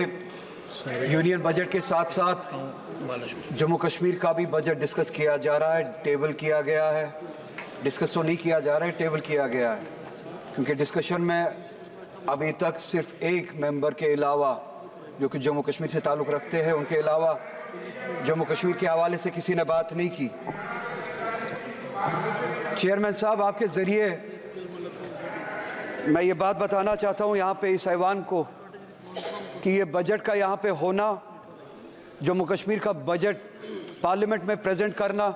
Union budget के साथ साथ जम्मू कश्मीर का भी बजट डिस्कस किया जा रहा है, टेबल किया गया है। डिस्कस तो नहीं किया जा रहा है, टेबल किया गया है, क्योंकि डिस्कशन में अभी तक सिर्फ एक मेंबर के अलावा जो कि जम्मू कश्मीर से ताल्लुक़ रखते हैं, उनके अलावा जम्मू कश्मीर के हवाले से किसी ने बात नहीं की। चेयरमैन साहब, आपके ज़रिए मैं ये बात बताना चाहता हूँ यहाँ पे इस ऐवान को कि ये बजट का यहाँ पे होना, जम्मू कश्मीर का बजट पार्लियामेंट में प्रेजेंट करना,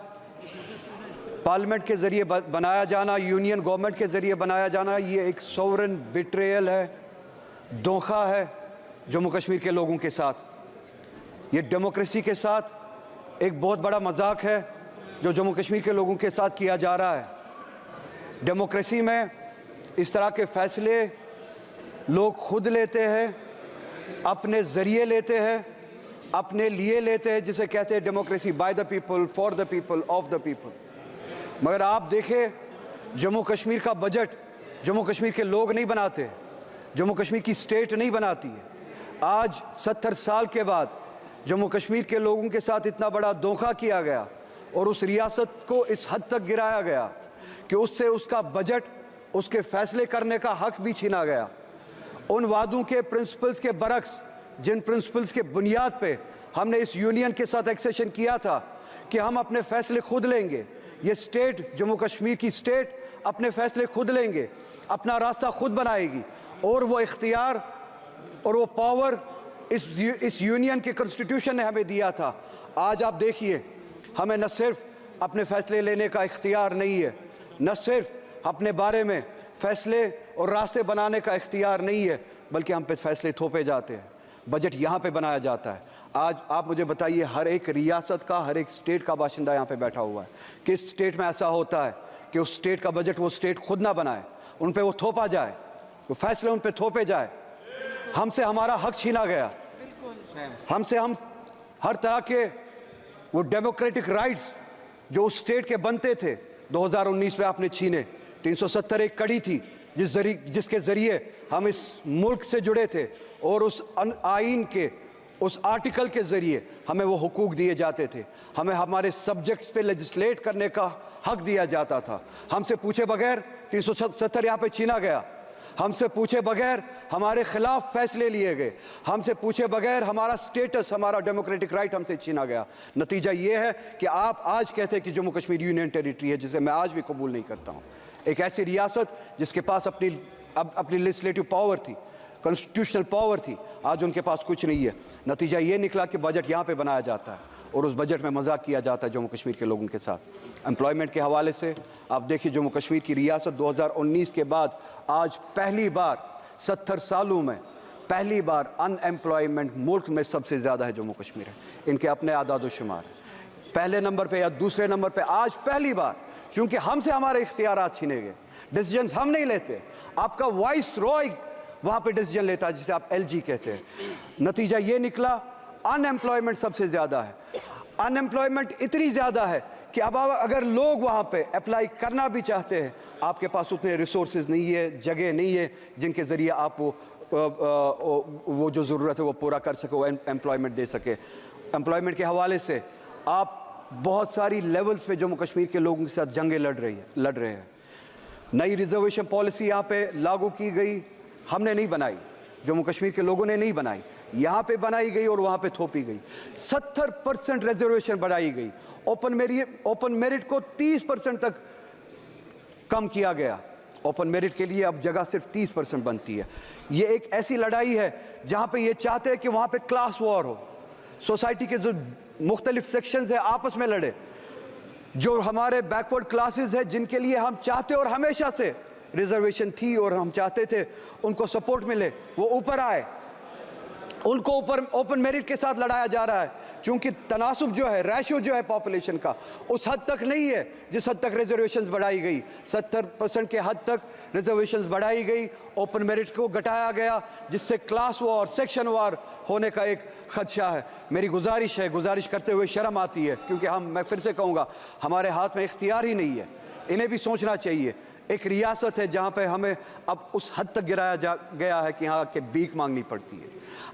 पार्लियामेंट के ज़रिए बनाया जाना, यूनियन गवर्नमेंट के ज़रिए बनाया जाना, ये एक सोवरेन बिट्रेयल है, धोखा है जम्मू कश्मीर के लोगों के साथ। ये डेमोक्रेसी के साथ एक बहुत बड़ा मजाक है जो जम्मू कश्मीर के लोगों के साथ किया जा रहा है। डेमोक्रेसी में इस तरह के फैसले लोग खुद लेते हैं, अपने ज़रिए लेते हैं, अपने लिए लेते हैं, जिसे कहते हैं democracy, by the people, for the people, of the people. मगर आप देखें, जम्मू कश्मीर का बजट जम्मू कश्मीर के लोग नहीं बनाते, जम्मू कश्मीर की स्टेट नहीं बनाती है। आज 70 साल के बाद जम्मू कश्मीर के लोगों के साथ इतना बड़ा धोखा किया गया और उस रियासत को इस हद तक गिराया गया कि उससे उसका बजट, उसके फैसले करने का हक भी छीना गया। उन वादों के प्रिंसिपल्स के बरक्स, जिन प्रिंसिपल्स के बुनियाद पे हमने इस यूनियन के साथ एक्सेशन किया था कि हम अपने फैसले खुद लेंगे, ये स्टेट, जम्मू कश्मीर की स्टेट अपने फैसले खुद लेंगे, अपना रास्ता खुद बनाएगी, और वो इख्तियार और वो पावर इस यूनियन के कॉन्स्टिट्यूशन ने हमें दिया था। आज आप देखिए, हमें न सिर्फ अपने फैसले लेने का इख्तियार नहीं है, न सिर्फ अपने बारे में फैसले और रास्ते बनाने का इख्तियार नहीं है, बल्कि हम पे फैसले थोपे जाते हैं। बजट यहाँ पे बनाया जाता है। आज आप मुझे बताइए, हर एक रियासत का, हर एक स्टेट का बाशिंदा यहाँ पे बैठा हुआ है। किस स्टेट में ऐसा होता है कि उस स्टेट का बजट वो स्टेट खुद ना बनाए, उन पे वो थोपा जाए, वो फैसले उन पे थोपे जाए। हमसे हमारा हक छीना गया, हमसे हम हर तरह के वो डेमोक्रेटिक राइट्स जो उस स्टेट के बनते थे 2019 में आपने छीने। 370 एक कड़ी थी जिसके ज़रिए हम इस मुल्क से जुड़े थे, और उस आइन के उस आर्टिकल के ज़रिए हमें वो हुकूक दिए जाते थे, हमें हमारे सब्जेक्ट्स पे लेजिस्लेट करने का हक दिया जाता था। हमसे पूछे बगैर 370 यहाँ पे छीना गया, हमसे पूछे बगैर हमारे खिलाफ फैसले लिए गए, हमसे पूछे बगैर हमारा स्टेटस, हमारा डेमोक्रेटिक राइट हमसे छीना गया। नतीजा ये है कि आप आज कहते हैं कि जम्मू कश्मीर यूनियन टेरिटरी है, जिसे मैं आज भी कबूल नहीं करता हूँ। एक ऐसी रियासत जिसके पास अपनी लेजिस्लेटिव पावर थी, कॉन्स्टिट्यूशनल पावर थी, आज उनके पास कुछ नहीं है। नतीजा ये निकला कि बजट यहाँ पे बनाया जाता है और उस बजट में मजाक किया जाता है जम्मू कश्मीर के लोगों के साथ। एम्प्लॉयमेंट के हवाले से आप देखिए, जम्मू कश्मीर की रियासत 2019 के बाद आज पहली बार 70 सालों में पहली बार अनएम्प्लॉयमेंट मुल्क में सबसे ज़्यादा है जम्मू कश्मीर है। इनके अपने आदाद शुमार पहले नंबर पे या दूसरे नंबर पे आज पहली बार, क्योंकि हमसे हमारे इख्तियारात छीने गए, डिसीजंस हम नहीं लेते, आपका वाइस रॉय वहाँ पे डिसीजन लेता है, जिसे आप LG कहते हैं। नतीजा ये निकला, अनएम्प्लॉयमेंट सबसे ज़्यादा है। अनएम्प्लॉयमेंट इतनी ज़्यादा है कि अब अगर लोग वहाँ पे अप्लाई करना भी चाहते हैं, आपके पास उतने रिसोर्सेज नहीं है, जगह नहीं है जिनके ज़रिए आप वो जो ज़रूरत है वो पूरा कर सके, वो एम्प्लॉयमेंट दे सके। एम्प्लॉयमेंट के हवाले से आप बहुत सारी लेवल्स पे जम्मू कश्मीर के लोगों के साथ जंगें लड़ रहे हैं। नई रिजर्वेशन पॉलिसी यहाँ पे लागू की गई, हमने नहीं बनाई, जम्मू कश्मीर के लोगों ने नहीं बनाई, यहाँ पे बनाई गई और वहाँ पे थोपी गई। 70% रिजर्वेशन बढ़ाई गई, ओपन मेरिट को 30% तक कम किया गया। ओपन मेरिट के लिए अब जगह सिर्फ 30% बनती है। ये एक ऐसी लड़ाई है जहाँ पे ये चाहते हैं कि वहाँ पे क्लास वॉर हो, सोसाइटी के जो मुख्तलिफ सेक्शंस है आपस में लड़े, जो हमारे बैकवर्ड क्लासेस है जिनके लिए हम चाहते और हमेशा से रिजर्वेशन थी और हम चाहते थे उनको सपोर्ट मिले, वो ऊपर आए, उनको ऊपर ओपन मेरिट के साथ लड़ाया जा रहा है, क्योंकि तनासुब जो है, रेशो जो है पॉपुलेशन का, उस हद तक नहीं है जिस हद तक रिजर्वेशंस बढ़ाई गई। 70% के हद तक रिजर्वेशंस बढ़ाई गई, ओपन मेरिट को घटाया गया, जिससे क्लास वॉर, सेक्शन वॉर होने का एक खदशा है। मेरी गुजारिश करते हुए शर्म आती है, क्योंकि मैं फिर से कहूँगा, हमारे हाथ में इख्तियार ही नहीं है। इन्हें भी सोचना चाहिए, ایک ریاست ہے جہاں پہ ہمیں اب اس حد تک گرایا گیا ہے کہ یہاں کے بھیک مانگنی پڑتی ہے،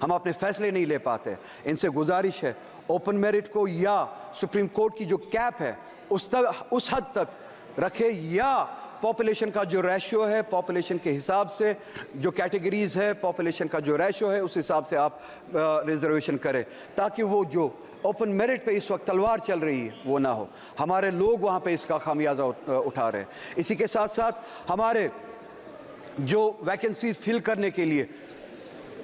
ہم اپنے فیصلے نہیں لے پاتے۔ ان سے گزارش ہے اوپن میرٹ کو یا سپریم کورٹ کی جو کیپ ہے اس حد تک رکھے، یا پاپولیشن کا جو ریشو ہے، پاپولیشن کے حساب سے جو کیٹیگریز ہے، پاپولیشن کا جو ریشو ہے اس حساب سے آپ ریزرویشن کریں، تاکہ وہ جو اوپن میرٹ پہ اس وقت تلوار چل رہی ہے وہ نہ ہو۔ ہمارے لوگ وہاں پہ اس کا خمیازہ اٹھا رہے ہیں۔ اسی کے ساتھ ساتھ ہمارے جو ویکنسیز فل کرنے کے لیے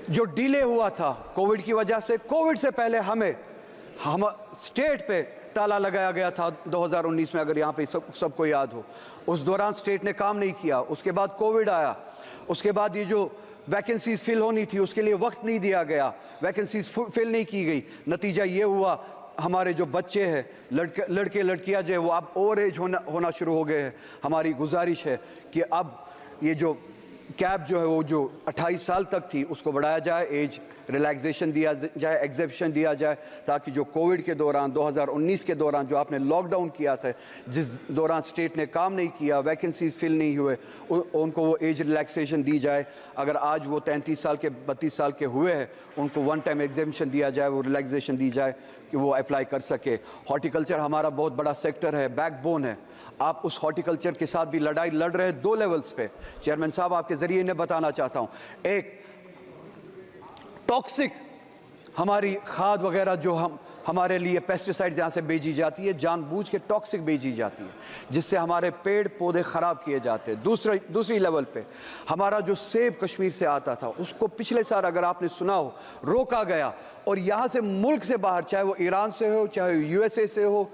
جو ڈیلے ہوا تھا کووڈ کی وجہ سے، کووڈ سے پہلے ہم اسٹیٹ پہ تالا لگایا گیا تھا 2019 میں، اگر یہاں پہ سب کو یاد ہو۔ اس دوران اسٹیٹ نے کام نہیں کیا، اس کے بعد کووڈ آیا، اس کے بعد یہ جو ویکنسیز فل ہونی تھی اس کے لیے وقت نہیں دیا گیا، ویکنسیز فل نہیں کی گئی، نتیجہ یہ ہوا ہمارے جو بچے ہیں لڑکے لڑکیاں جو ہے وہ اب اوور ایج ہونا شروع ہو گئے ہیں۔ ہماری گزارش ہے کہ اب یہ جو کیپ جو ہے وہ جو 28 سال تک تھی اس کو بڑھایا جائے، ایج ریلیکسیشن دیا جائے، ایگزیپشن دیا جائے، تاکہ جو کووڈ کے دوران 2019 کے دوران جو آپ نے لاک ڈاؤن کیا تھا، جس دوران اسٹیٹ نے کام نہیں کیا، ویکنسیز فل نہیں ہوئے، ان کو وہ ایج ریلیکسیشن دی جائے۔ اگر آج وہ 33 سال کے 32 سال کے ہوئے ہیں ان کو ون ٹائم ایگزیپشن دیا جائے، وہ ریلیکسیشن دی جائے کہ وہ اپلائی کر سکے۔ ہارٹیکلچر ہمارا بہت بڑا سیکٹر ہے، بیک بون ہے، آپ اس ہارٹیکلچر کے ساتھ بھی لڑائی لڑ رہے ہیں 2 لیولز پہ۔ چیئرمین صاحب آپ کے ذریعے انہیں بتانا چاہتا ہوں، ایک ٹاکسک ہماری کھاد وغیرہ جو ہمارے لیے پیسٹیسائڈز یہاں سے بھیجی جاتی ہے، جان بوجھ کے ٹاکسک بھیجی جاتی ہے جس سے ہمارے پیڑ پودے خراب کیے جاتے ہیں۔ دوسری لیول پہ ہمارا جو سیب کشمیر سے آتا تھا اس کو پچھلے سال اگر آپ نے سنا ہو روکا گیا، اور یہاں سے ملک سے باہر چاہے وہ ایران سے ہو چاہے USA سے ہو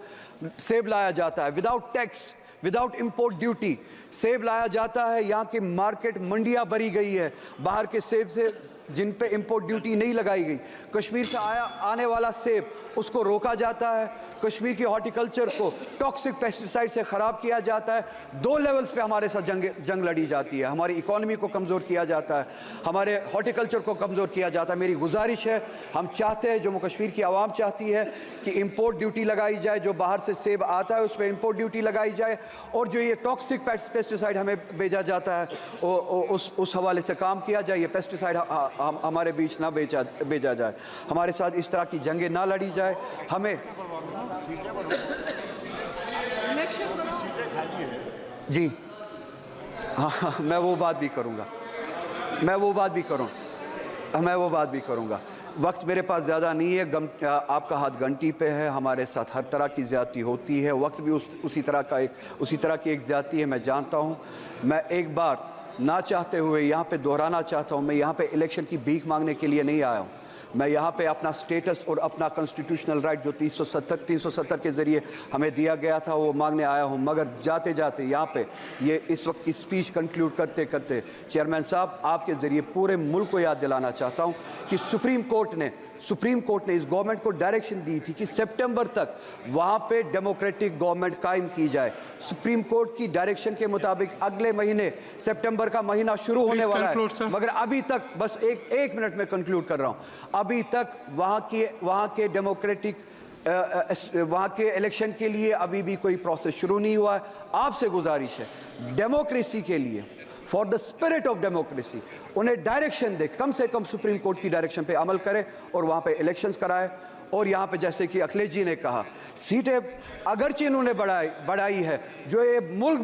سیب لایا جاتا ہے without tax, without import duty سیب لایا جاتا ہے۔ یہاں کی مارکیٹ منڈیاں بھری گئی ہے باہر کے سیب سے جن پہ امپورٹ ڈیوٹی نہیں لگائی گئی۔ کشمیر سے آنے والا سیب اس کو روکا جاتا ہے، کشمیر کی ہارٹیکلچر کو ٹاکسک پیسٹیسائڈ سے خراب کیا جاتا ہے۔ 2 لیولز پہ ہمارے ساتھ جنگ لڑی جاتی ہے، ہماری اکانومی کو کمزور کیا جاتا ہے، ہمارے ہارٹیکلچر کو کمزور کیا جاتا ہے۔ میری گزارش ہے، ہم چاہتے ہیں، جموں کشمیر کی عوام چاہتی ہے کہ امپورٹ ڈیوٹی لگائی جائے، جو باہر سے سیب آتا ہے اس پہ امپورٹ ڈیوٹی لگائی جائے، اور جو یہ ٹاکسک پیسٹیسائڈ ہمیں بھیجا جاتا ہے اس حوالے سے کام کیا جائے، یہ پیسٹیسائڈ ہمارے بیچ نہ بھیجا جائے، ہمارے ساتھ اس طرح کی جنگیں نہ لڑی جائے۔ ہمیں جی ہاں میں وہ بات بھی کروں گا، وقت میرے پاس زیادہ نہیں ہے، آپ کا ہاتھ گھنٹی پہ ہے، ہمارے ساتھ ہر طرح کی زیادتی ہوتی ہے، وقت بھی اسی طرح کی ایک زیادتی ہے، میں جانتا ہوں۔ میں ایک بار نہ چاہتے ہوئے یہاں پہ دہرانا چاہتا ہوں، میں یہاں پہ الیکشن کی بھیک مانگنے کے لیے نہیں آیا ہوں، میں یہاں پہ اپنا سٹیٹس اور اپنا کنسٹیٹیوشنل رائٹ جو 370 کے ذریعے ہمیں دیا گیا تھا وہ مانگنے آیا ہوں۔ مگر جاتے جاتے یہاں پہ یہ اس وقت کی سپیچ کنکلیوڈ کرتے چیئرمین صاحب آپ کے ذریعے پورے ملک کو یاد دلانا چاہتا ہوں کہ سپریم کورٹ نے اس گورنمنٹ کو ڈائریکشن دی تھی کہ سپٹمبر تک وہاں پہ ڈیموکریٹک گورنمنٹ قائم کی جائے۔ سپریم کورٹ کی ڈائریکشن کے مطابق اگلے مہینے سپٹمبر کا مہینہ شروع ہونے والا ہے، مگر ابھی تک بس ایک منٹ میں کنکلیوڈ کر رہا ہوں، ابھی تک وہاں کے ڈیموکریٹک وہاں کے الیکشن کے لیے ابھی بھی کوئی پروسیس شروع نہیں ہوا ہے۔ آپ سے گزارش ہے ڈیموکریسی کے لیے، for the spirit of democracy انہیں ڈائریکشن دے، کم سے کم سپریم کورٹ کی ڈائریکشن پہ عمل کرے اور وہاں پہ الیکشنز کرائے۔ اور یہاں پہ جیسے کہ اکھلیش جی نے کہا سیٹیں اگرچہ انہوں نے بڑھائی ہے، جو یہ ملک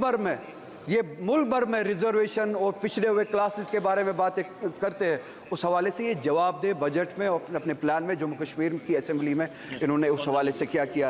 بھر میں ریزرویشن اور پچھڑے ہوئے کلاسز کے بارے میں باتیں کرتے ہیں، اس حوالے سے یہ جواب دے بجٹ میں اور اپنے پلان میں جموں کشمیر کی اسمبلی میں انہوں نے اس حوالے سے کیا ہے۔